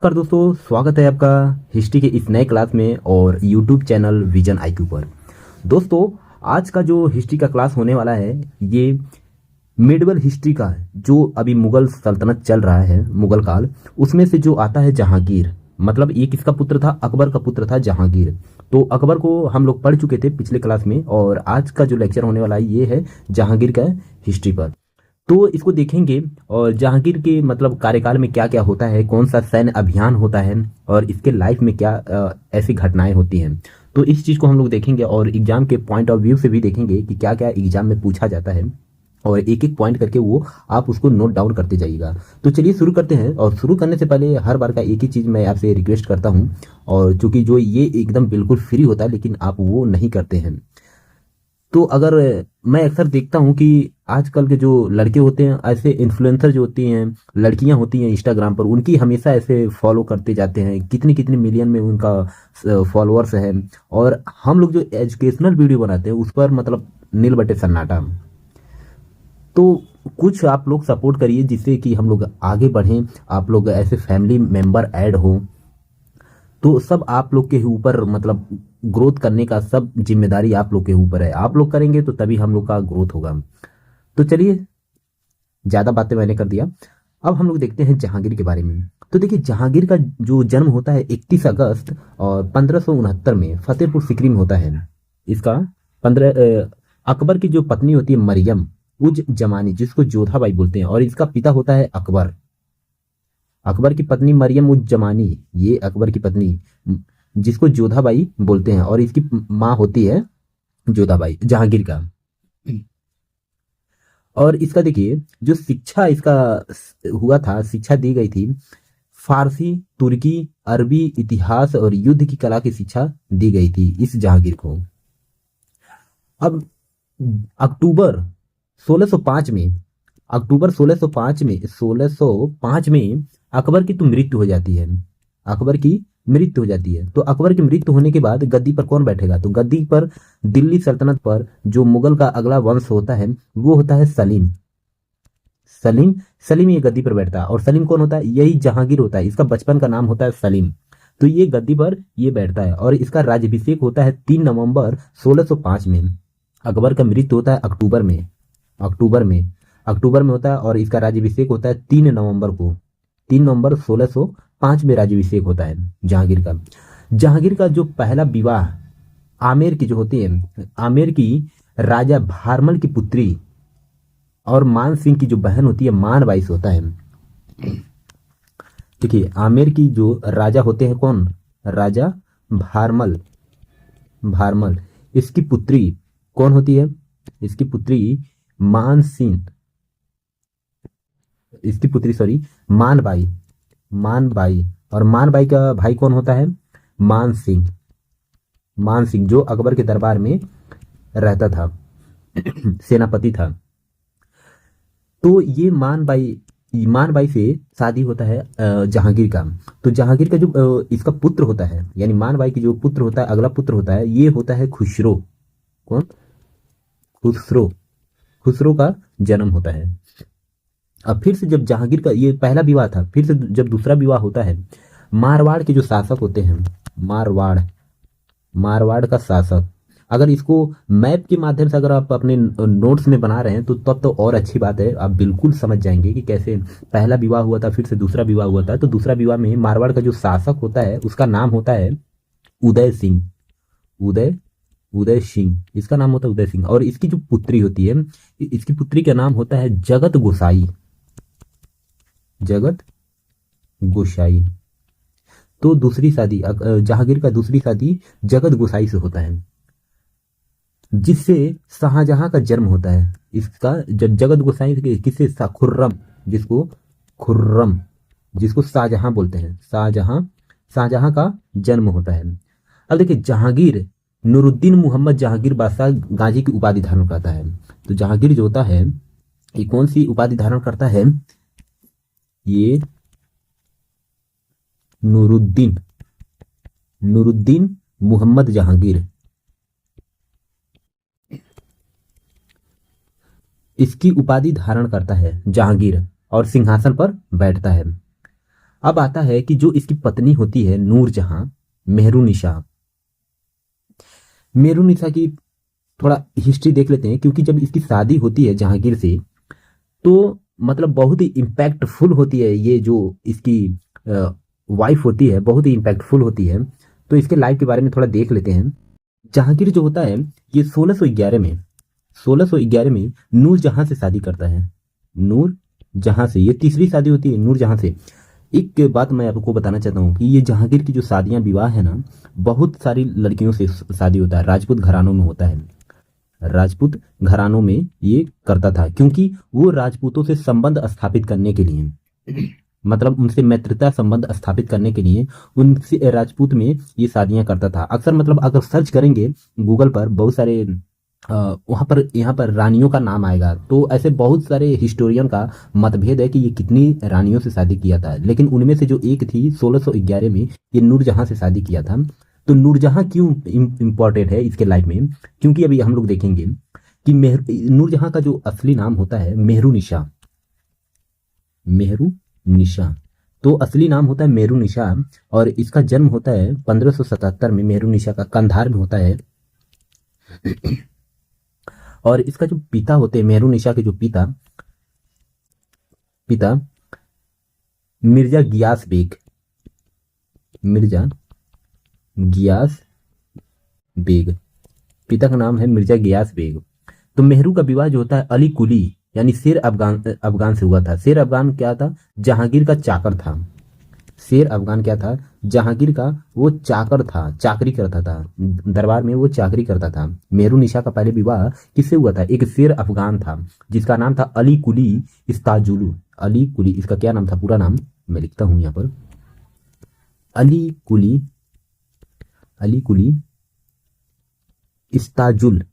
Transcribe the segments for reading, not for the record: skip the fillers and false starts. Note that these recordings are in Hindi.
नमस्कार दोस्तों, स्वागत है आपका हिस्ट्री के इस नए क्लास में और यूट्यूब चैनल विजन आईक्यू पर। दोस्तों, आज का जो हिस्ट्री का क्लास होने वाला है ये मिडवल हिस्ट्री का है। जो अभी मुगल सल्तनत चल रहा है, मुगल काल, उसमें से जो आता है जहांगीर। मतलब ये किसका पुत्र था? अकबर का पुत्र था जहांगीर। तो अकबर को हम लोग पढ़ चुके थे पिछले क्लास में और आज का जो लेक्चर होने वाला है ये है जहांगीर का हिस्ट्री पर। तो इसको देखेंगे और जहांगीर के मतलब कार्यकाल में क्या क्या होता है, कौन सा सैन्य अभियान होता है और इसके लाइफ में क्या ऐसी घटनाएं होती हैं। तो इस चीज़ को हम लोग देखेंगे और एग्जाम के पॉइंट ऑफ व्यू से भी देखेंगे कि क्या क्या एग्जाम में पूछा जाता है और एक एक पॉइंट करके वो आप उसको नोट डाउन करते जाइएगा। तो चलिए शुरू करते हैं। और शुरू करने से पहले हर बार का एक ही चीज़ मैं आपसे रिक्वेस्ट करता हूँ, और चूंकि जो ये एकदम बिल्कुल फ्री होता है लेकिन आप वो नहीं करते हैं। तो अगर मैं अक्सर देखता हूँ कि आजकल के जो लड़के होते हैं, ऐसे इन्फ्लुएंसर जो होती हैं, लड़कियां होती हैं इंस्टाग्राम पर, उनकी हमेशा ऐसे फॉलो करते जाते हैं। कितनी कितनी मिलियन में उनका फॉलोअर्स है। और हम लोग जो एजुकेशनल वीडियो बनाते हैं उस पर मतलब नील बटे सन्नाटा। तो कुछ आप लोग सपोर्ट करिए जिससे कि हम लोग आगे बढ़ें, आप लोग ऐसे फैमिली मेंबर ऐड हो। तो सब आप लोग के ऊपर मतलब ग्रोथ करने का सब जिम्मेदारी आप लोग के ऊपर है। आप लोग करेंगे तो तभी हम लोग का ग्रोथ होगा। तो चलिए, ज्यादा बातें मैंने कर दिया। अब हम लोग देखते हैं जहांगीर के बारे में। तो देखिए, जहांगीर का जो जन्म होता है 31 अगस्त और 1569 में फतेहपुर सिकरी में होता है। इसका 15 अकबर की जो पत्नी होती है मरियम उज जमानी, जिसको जोधाबाई बोलते हैं, और इसका पिता होता है अकबर। अकबर की पत्नी मरियम उज जमानी, ये अकबर की पत्नी, जिसको जोधाबाई बोलते हैं, और इसकी माँ होती है जोधाबाई जहांगीर का। और इसका देखिए जो शिक्षा इसका हुआ था, शिक्षा दी गई थी, फारसी, तुर्की, अरबी, इतिहास और युद्ध की कला की शिक्षा दी गई थी इस जहांगीर को। अब अक्टूबर 1605 में, अक्टूबर 1605 में अकबर की तो मृत्यु हो जाती है। अकबर की मृत्यु हो जाती है। तो अकबर की मृत्यु होने के बाद गद्दी पर कौन बैठेगा? तो गद्दी पर, दिल्ली सल्तनत पर जो मुगल का अगला वंश होता है वो होता है सलीम। सलीम सलीम ये गद्दी पर बैठता है। और सलीम कौन होता है? यही जहांगीर होता है। इसका बचपन का नाम होता है सलीम। तो ये गद्दी पर ये बैठता है और इसका राज्याभिषेक होता है 3 नवंबर 1605 में। अकबर का मृत्यु होता है अक्टूबर में होता है और इसका राज्याभिषेक होता है 3 नवंबर को। 3 नवंबर 1605 में राज्याभिषेक होता है जहांगीर का। जहांगीर का जो पहला विवाह आमेर की जो होती है, आमेर की राजा भारमल की पुत्री और मान सिंह की जो बहन होती है मानबाई से होता है। देखिए, आमेर की जो राजा होते हैं कौन? राजा भारमल। भारमल, इसकी पुत्री कौन होती है? इसकी पुत्री मान सिंह, इसकी पुत्री सॉरी मानबाई। मानबाई, और मानबाई का भाई कौन होता है? मान सिंह। मान सिंह जो अकबर के दरबार में रहता था, सेनापति था। तो ये मानबाई से शादी होता है जहांगीर का। तो जहांगीर का जो इसका पुत्र होता है, यानी मानबाई की जो पुत्र होता है, अगला पुत्र होता है, ये होता है खुसरो। कौन? खुसरो। खुसरो का जन्म होता है। अब फिर से जब जहांगीर का ये पहला विवाह था, फिर से जब दूसरा विवाह होता है, मारवाड़ के जो शासक होते हैं, मारवाड़ का शासक, अगर इसको मैप के माध्यम से अगर आप अपने नोट्स में बना रहे हैं तो तब तो और अच्छी बात है। आप बिल्कुल समझ जाएंगे कि कैसे पहला विवाह हुआ था, फिर से दूसरा विवाह हुआ था। तो दूसरा विवाह में मारवाड़ का जो शासक होता है उसका नाम होता है उदय सिंह। उदय सिंह, इसका नाम होता है उदय सिंह। और इसकी जो पुत्री होती है, इसकी पुत्री का नाम होता है जगत गोसाई। जगत गोसाई। तो दूसरी शादी जहांगीर का दूसरी शादी जगत गोसाई से होता है, जिससे शाहजहां का जन्म होता है। इसका जगत गोसाई किससे? खुर्रम, जिसको शाहजहां बोलते हैं। शाहजहां का जन्म होता है। अब देखिए, जहांगीर नूरुद्दीन मोहम्मद जहांगीर बादशाह गाजी की उपाधि धारण करता है। तो जहांगीर जो होता है ये कौन सी उपाधि धारण करता है? ये नूरुद्दीन मोहम्मद जहांगीर, इसकी उपाधि धारण करता है जहांगीर और सिंहासन पर बैठता है। अब आता है कि जो इसकी पत्नी होती है नूरजहां, मेहरुनिसा। मेहरुनिसा की थोड़ा हिस्ट्री देख लेते हैं, क्योंकि जब इसकी शादी होती है जहांगीर से तो मतलब बहुत ही इम्पैक्टफुल होती है। ये जो इसकी वाइफ होती है बहुत ही इम्पैक्टफुल होती है। तो इसके लाइफ के बारे में थोड़ा देख लेते हैं। जहांगीर जो होता है ये 1611 में नूर जहां से शादी करता है। नूर जहां से, ये तीसरी शादी होती है नूर जहां से। एक बात मैं आपको बताना चाहता हूँ कि ये जहांगीर की जो शादियां विवाह है ना, बहुत सारी लड़कियों से शादी होता है, राजपूत घरानों में होता है। राजपूत घरानों में ये करता था, क्योंकि वो राजपूतों से संबंध स्थापित करने के लिए मतलब उनसे मैत्रीता संबंध स्थापित करने के लिए उनसे राजपूत में ये शादियां करता था। अक्सर मतलब अगर सर्च करेंगे गूगल पर बहुत सारे वहां पर यहाँ पर रानियों का नाम आएगा, तो ऐसे बहुत सारे हिस्टोरियन का मतभेद है कि ये कितनी रानियों से शादी किया था, लेकिन उनमें से जो एक थी 1611 में ये नूरजहां से शादी किया था। तो नूरजहां क्यों इम्पोर्टेंट है इसके लाइफ में, क्योंकि अभी हम लोग देखेंगे कि नूरजहां का जो असली नाम होता है मेहरुनिसा। मेहरुनिसा तो असली नाम होता है मेहरुनिसा, और इसका जन्म होता है 1577 में मेहरुनिसा का कंधार में होता है। और इसका जो पिता होते हैं मेहरुनिसा के जो पिता मिर्जा गियास बेग, मिर्जा गियास बेग, पिता का नाम है मिर्जा गियास बेग। तो मेहरू का विवाह जो होता है अली कुली यानी शेर अफगान से हुआ था। शेर अफगान क्या था, जहांगीर का चाकर था। शेर अफगान क्या था, जहांगीर का वो चाकर था, चाकरी करता था दरबार में, वो चाकरी करता था। मेहरुनिसा का पहले विवाह किससे हुआ था, एक शेर अफगान था जिसका नाम था अली कुली इस्ताजुलू। अली कुली, इसका क्या नाम था, पूरा नाम मैं लिखता हूं यहाँ पर, अली कुली इस्ताजुल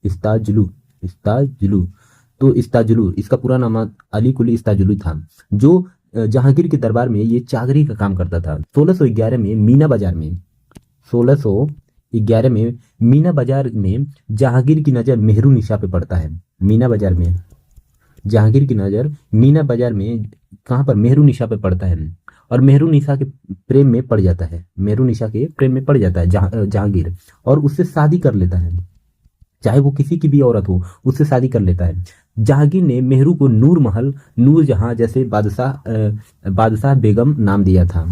इस्ताजुलू इस्ताजुलू। तो इस्ताजुलू इसका पूरा नाम अली कुली इस्ताजुलू था, जो जहांगीर के दरबार में ये चाकरी का काम करता था। 1611 में मीना बाजार में 1611 में मीना बाजार में जहांगीर की नज़र मेहरुनिसा पे पड़ता है। मीना बाजार में जहांगीर की नज़र मीना बाजार में कहाँ पर, मेहरुनिसा पे पड़ता है, और मेहरुनिसा के प्रेम में पड़ जाता है। मेहरुनिसा के प्रेम में पड़ जाता है जहांगीर, और उससे शादी कर लेता है, चाहे वो किसी की भी औरत हो उससे शादी कर लेता है। जहांगीर ने मेहरू को नूरजहां जैसे बादशाह बेगम नाम दिया था।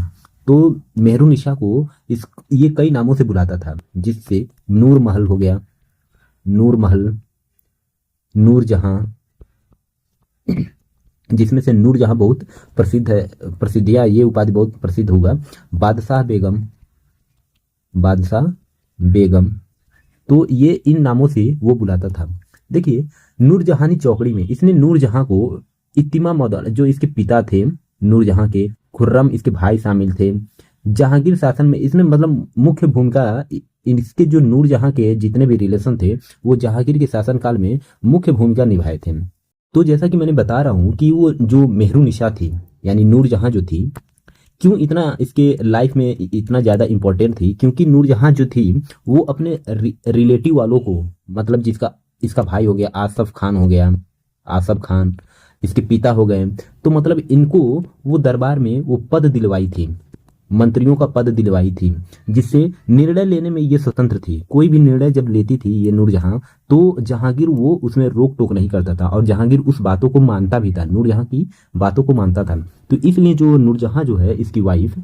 तो मेहरुनिसा को ये कई नामों से बुलाता था, जिससे नूर महल हो गया, नूर महल, नूरजहां, जिसमें से नूरजहां बहुत प्रसिद्ध है, प्रसिद्धिया ये उपाधि बहुत प्रसिद्ध होगा। बादशाह बेगम, तो ये इन नामों से वो बुलाता था। देखिए नूरजहानी चौकड़ी में इसने नूरजहां को इत्तिमा मौदल, जो इसके पिता थे नूरजहां के, खुर्रम इसके भाई शामिल थे। जहांगीर शासन में इसने मतलब मुख्य भूमिका, इसके जो नूरजहां के जितने भी रिलेशन थे वो जहांगीर के शासनकाल में मुख्य भूमिका निभाए थे। तो जैसा कि मैंने बता रहा हूं कि वो जो मेहरुनिसा थी यानी नूरजहां जो थी, क्यों इतना इसके लाइफ में इतना ज़्यादा इम्पोर्टेंट थी, क्योंकि नूरजहां जो थी वो अपने रिलेटिव वालों को, मतलब जिसका इसका भाई हो गया आसफ खान, इसके पिता हो गए, तो मतलब इनको वो दरबार में वो पद दिलवाई थी, मंत्रियों का पद दिलवाई थी, जिससे निर्णय लेने में ये स्वतंत्र थी। कोई भी निर्णय जब लेती थी ये नूरजहां, तो जहांगीर वो उसमें रोक टोक नहीं करता था, और जहांगीर उस बातों को मानता भी था, नूरजहां की बातों को मानता था। तो इसलिए जो नूरजहां जो है इसकी वाइफ,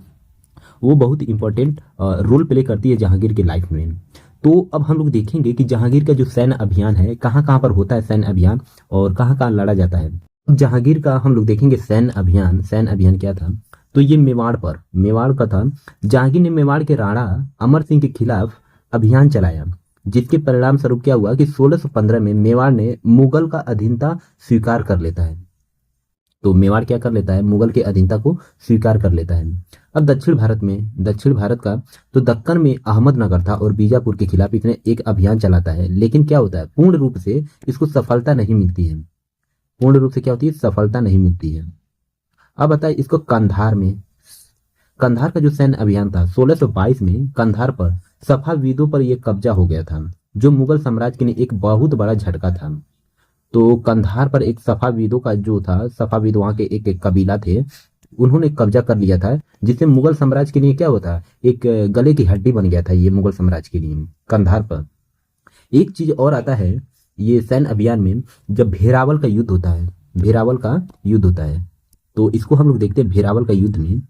वो बहुत इंपॉर्टेंट रोल प्ले करती है जहांगीर की लाइफ में। तो अब हम लोग देखेंगे कि जहांगीर का जो सैन्य अभियान है कहाँ कहाँ पर होता है सैन्य अभियान, और कहाँ कहाँ लड़ा जाता है। जहांगीर का हम लोग देखेंगे सैन्य अभियान क्या था, तो ये मेवाड़ का था। जहांगीर ने मेवाड़ के राणा अमर सिंह के खिलाफ अभियान चलाया, जिसके परिणाम स्वरूप क्या हुआ कि 1615 में मेवाड़ ने मुगल का अधीनता स्वीकार कर लेता है। तो मेवाड़ क्या कर लेता है, मुगल के अधीनता को स्वीकार कर लेता है। अब दक्षिण भारत का तो दक्कन में अहमदनगर था और बीजापुर के खिलाफ इसने एक अभियान चलाता है, लेकिन क्या होता है, पूर्ण रूप से इसको सफलता नहीं मिलती है। पूर्ण रूप से क्या होती है, सफलता नहीं मिलती है। अब बताए इसको कंधार का जो सैन्य अभियान था 1622 में कंधार पर सफाविदों पर यह कब्जा हो गया था, जो मुगल साम्राज्य के लिए एक बहुत बड़ा झटका था। तो कंधार पर एक सफाविदों का जो था, सफाविद वहां के एक कबीला थे, उन्होंने कब्जा कर लिया था, जिससे मुगल साम्राज्य के लिए क्या होता, एक गले की हड्डी बन गया था ये मुगल साम्राज्य के लिए कंधार पर। एक चीज और आता है ये सैन्य अभियान में, जब भेरावल का युद्ध होता है, भेरावल का युद्ध होता है, तो इसको हम लोग देखते हैं। भेरावल का युद्ध में,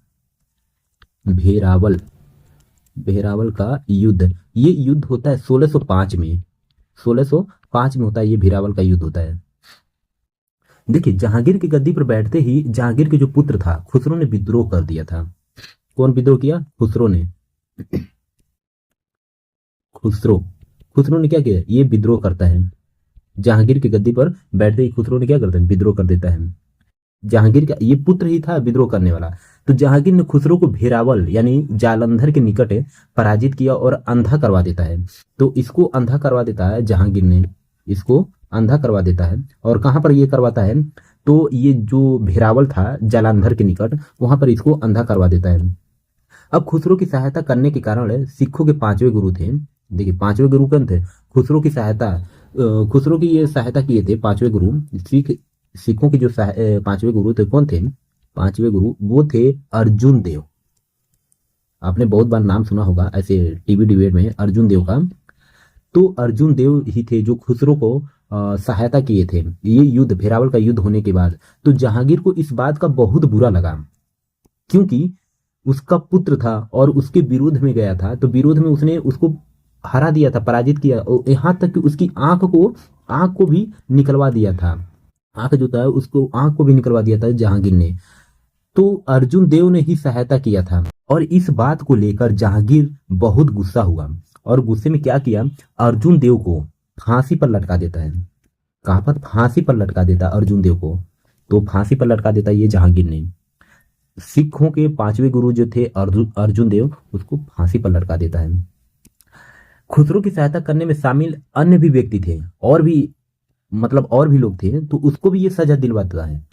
भेरावल भेरावल का युद्ध, ये युद्ध होता है 1605 में, 1605 में होता है ये भेरावल का युद्ध होता है। देखिए जहांगीर की गद्दी पर बैठते ही जहांगीर के जो पुत्र था खुसरो ने विद्रोह कर दिया था। कौन विद्रोह किया? खुसरो ने। खुसरो खुसरो ने क्या किया? ये विद्रोह करता है। जहांगीर की गद्दी पर बैठते ही खुसरो ने क्या करता है? विद्रोह कर देता है। जहांगीर का ये पुत्र ही था विद्रोह करने वाला। तो जहांगीर ने खुसरो को भेरावल यानी जालंधर के निकट पराजित किया और अंधा करवा देता है। तो इसको अंधा करवा देता है जहांगीर ने, इसको अंधा करवा देता है। और कहां पर ये करवाता है? तो ये जो भेरावल था जालंधर के निकट, वहां पर इसको अंधा करवा देता है। अब खुसरो की सहायता करने के कारण सिखों के पांचवें गुरु थे। देखिए पांचवें गुरु कौन थे? खुसरो की सहायता, खुसरो की ये सहायता किए थे पांचवें गुरु। सिखों के जो पांचवें गुरु थे, कौन थे पांचवें गुरु? वो थे अर्जुन देव। आपने बहुत बार नाम सुना होगा ऐसे टीवी डिबेट में अर्जुन देव का। तो अर्जुन देव ही थे जो खुसरो को सहायता किए थे ये युद्ध, भेरावल का युद्ध होने के बाद। तो जहांगीर को इस बात का बहुत बुरा लगा, क्योंकि उसका पुत्र था और उसके विरोध में गया था, तो विरोध में उसने उसको हरा दिया था, पराजित किया, और यहां तक कि उसकी आंख को भी निकलवा दिया था। आंख जो था उसको, आंख को भी निकलवा दिया था जहांगीर ने। तो अर्जुन देव ने ही सहायता किया था। और इस बात को लेकर जहांगीर बहुत गुस्सा हुआ और गुस्से में क्या किया? अर्जुन देव को फांसी पर लटका देता है। कहां पर? फांसी पर लटका देता अर्जुन देव को। तो फांसी पर लटका देता ये जहांगीर ने। सिखों के पांचवें गुरु जो थे अर्जुन देव, उसको फांसी पर लटका देता है। खुसरो की सहायता करने में शामिल अन्य भी व्यक्ति थे, और भी मतलब और भी लोग थे, तो उसको भी ये सजा दिलवाता है,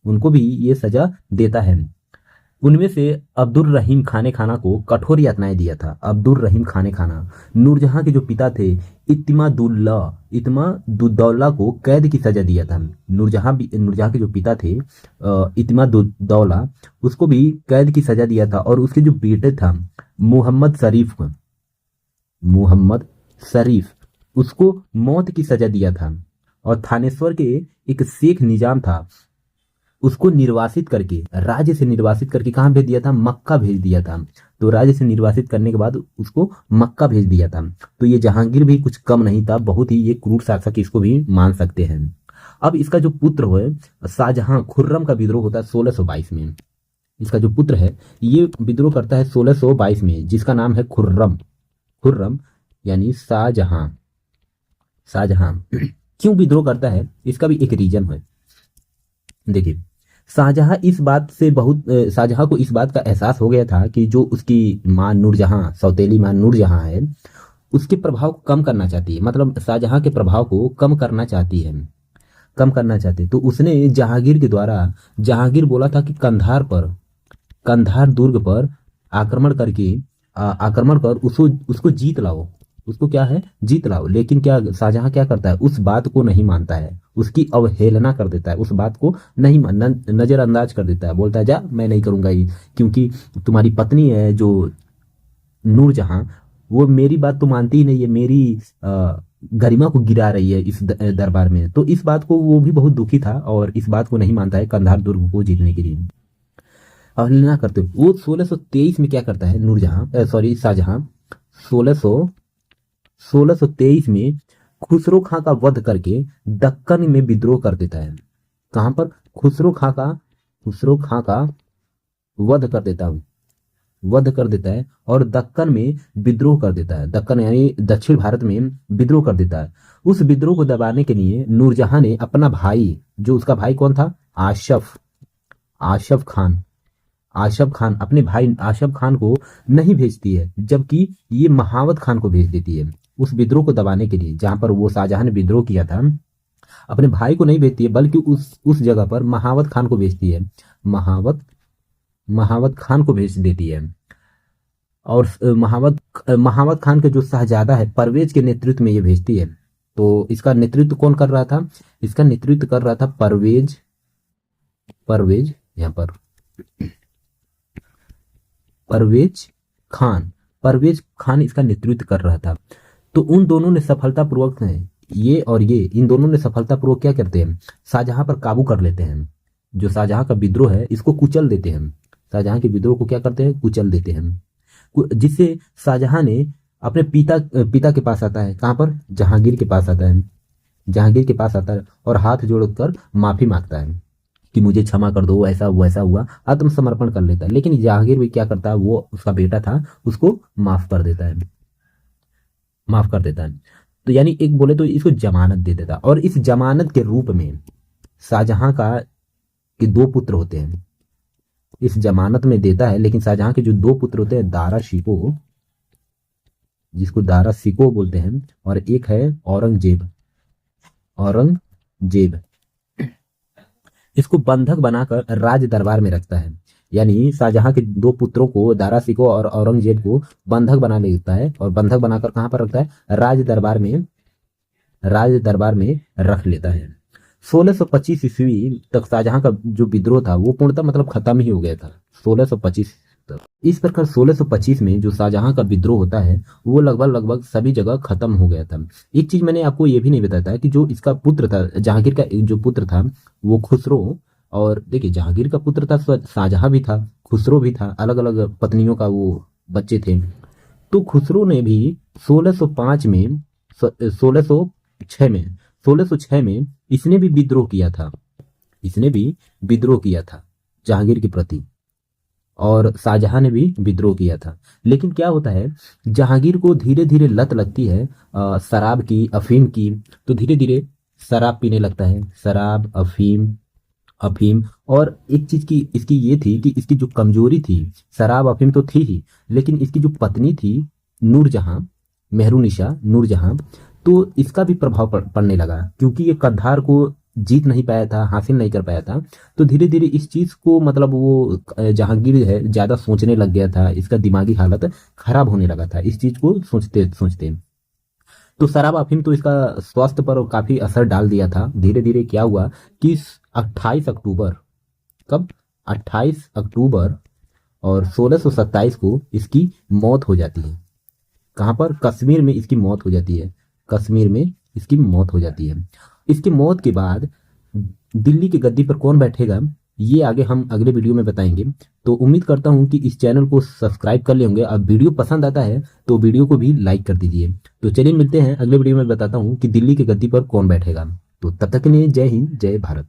उनको भी ये सजा देता है। उनमें से अब्दुल रहीम खाने खाना को कठोर यातनाएं दिया था। अब्दुल रहीम खाने खाना नूरजहां के जो पिता थे इत्मादुद्दौला को कैद की सजा दिया था। नूरजहां के जो पिता थे इत्मादुद्दौला, उसको भी कैद की सजा दिया था। और उसके जो बेटे था मोहम्मद शरीफ, उसको मौत की सजा दिया था। और थानेश्वर के एक शेख निजाम था, उसको निर्वासित करके, राज्य से निर्वासित करके कहां भेज दिया था? मक्का भेज दिया था। तो राज्य से निर्वासित करने के बाद उसको मक्का भेज दिया था। तो ये जहांगीर भी कुछ कम नहीं था, बहुत ही ये क्रूर शासक इसको भी मान सकते हैं। अब इसका जो पुत्र है शाहजहां, खुर्रम का विद्रोह होता है 1622 में। इसका जो पुत्र है ये विद्रोह करता है 1622 में, जिसका नाम है खुर्रम यानी शाहजहां। क्यों विद्रोह करता है इसका भी एक रीजन है। देखिए शाहजहां को इस बात का एहसास हो गया था कि जो उसकी मां नूरजहां, सौतेली मां नूरजहां है, उसके प्रभाव को कम करना चाहती है, मतलब शाहजहां के प्रभाव को कम करना चाहती। तो उसने जहांगीर के द्वारा, जहांगीर बोला था कि कंधार दुर्ग पर आक्रमण कर उसको जीत लाओ, उसको क्या है? जीत लाओ। लेकिन क्या शाहजहां क्या करता है? उस बात को नहीं मानता है, उसकी अवहेलना कर देता है, उस बात को नहीं नजरअंदाज कर देता है। बोलता है जा मैं नहीं करूंगा ये, क्योंकि तुम्हारी पत्नी है जो नूरजहां, वो मेरी बात तो मानती ही नहीं है, मेरी गरिमा को गिरा रही है इस दरबार में। तो इस बात को वो भी बहुत दुखी था और इस बात को नहीं मानता है कंधार दुर्ग को जीतने के लिए अवहेलना करते। वो 1623 में क्या करता है शाहजहां 1623 में खुसरो खां का वध करके दक्कन में विद्रोह कर देता है। कहां पर? खुसरो खां का वध कर देता है और दक्कन में विद्रोह कर देता है। दक्कन यानी दक्षिण भारत में विद्रोह कर देता है। उस विद्रोह को दबाने के लिए नूरजहां ने अपना भाई, जो उसका भाई कौन था? आशफ खान, अपने भाई आशफ खान को नहीं भेजती है, जबकि ये महावत खान को भेज देती है उस विद्रोह को दबाने के लिए। जहां पर वो शाहजहां ने विद्रोह किया था, अपने भाई को नहीं भेजती है, बल्कि उस जगह पर महावत खान को भेजती है, महावत खान को भेज देती है। और महावत खान के जो शहजादा है परवेज के नेतृत्व में ये भेजती है। तो इसका नेतृत्व कौन कर रहा था? इसका नेतृत्व कर रहा था परवेज, यहाँ पर परवेज खान, परवेज खान इसका नेतृत्व कर रहा था। तो उन दोनों ने सफलतापूर्वक ये इन दोनों ने सफलतापूर्वक क्या करते हैं, शाहजहां पर काबू कर लेते हैं। जो शाहजहां का विद्रोह है इसको कुचल देते हैं। शाहजहां के विद्रोह को क्या करते हैं, कुचल देते हैं। जिससे शाहजहां ने अपने पिता के पास आता है, कहां पर, जहांगीर के पास आता है। जहांगीर के पास आता है और हाथ जोड़कर माफी मांगता है कि मुझे क्षमा कर दो, ऐसा वैसा हुआ, आत्मसमर्पण कर लेता है। लेकिन जहांगीर भी क्या करता है, वो उसका बेटा था, उसको माफ कर देता है, माफ कर देता है। तो यानी एक बोले तो इसको जमानत दे देता। और इस जमानत के रूप में शाहजहां का के दो पुत्र होते हैं, इस जमानत में देता है। लेकिन शाहजहां के जो दो पुत्र होते हैं, दारा शिकोह, जिसको दारा शिकोह बोलते हैं, और एक है औरंगजेब, औरंगजेब इसको बंधक बनाकर राज दरबार में रखता है। यानी शाहजहां के दो पुत्रों को, दारा शिकोह और औरंगजेब को बंधक बना लेता है, और बंधक बनाकर कहां पर रखता है, राज दरबार में रख लेता है। 1625 ईस्वी तक शाहजहां का जो विद्रोह था वो पूर्णतः मतलब खत्म ही हो गया था, 1625 तक। इस प्रकार 1625 में जो शाहजहां का विद्रोह होता है वो लगभग सभी जगह खत्म हो गया था। एक चीज मैंने आपको ये भी नहीं बताया था कि जो इसका पुत्र था, जहांगीर का जो पुत्र था वो खुसरो, और देखिए जहांगीर का पुत्र था शाहजहां भी था, खुसरो भी था, अलग अलग पत्नियों का वो बच्चे थे। तो खुसरो ने भी 1605 में 1606 में 1606 में इसने भी विद्रोह किया था, इसने भी विद्रोह किया था जहांगीर के प्रति, और शाहजहां ने भी विद्रोह किया था। लेकिन क्या होता है, जहांगीर को धीरे धीरे लत लगती है शराब की, अफीम की। तो धीरे धीरे शराब पीने लगता है, शराब, अफीम, अफीम। और एक चीज की इसकी ये थी कि इसकी जो कमजोरी थी, शराब अफीम तो थी ही, लेकिन इसकी जो पत्नी थी नूरजहां, मेहरुनिशा नूरजहां, तो इसका भी प्रभाव पड़ने लगा, क्योंकि ये कद्दार को जीत नहीं पाया था, हासिल नहीं कर पाया था। तो धीरे धीरे इस चीज को मतलब वो जहांगीर है ज्यादा सोचने लग गया था, इसका दिमागी हालत खराब होने लगा था इस चीज को सोचते सोचते। तो शराब अफीम तो इसका स्वास्थ्य पर काफी असर डाल दिया था। धीरे धीरे क्या हुआ कि 28 अक्टूबर, कब, 28 अक्टूबर और 1627 को इसकी मौत हो जाती है। कहां पर, कश्मीर में इसकी मौत हो जाती है, कश्मीर में इसकी मौत हो जाती है। इसकी मौत के बाद दिल्ली की गद्दी पर कौन बैठेगा ये आगे हम अगले वीडियो में बताएंगे। तो उम्मीद करता हूं कि इस चैनल को सब्सक्राइब कर ले होंगे। अब वीडियो पसंद आता है तो वीडियो को भी लाइक कर दीजिए। तो चलिए मिलते हैं अगले वीडियो में, बताता हूं कि दिल्ली की गद्दी पर कौन बैठेगा। तो तब तक के लिए जय हिंद, जय भारत।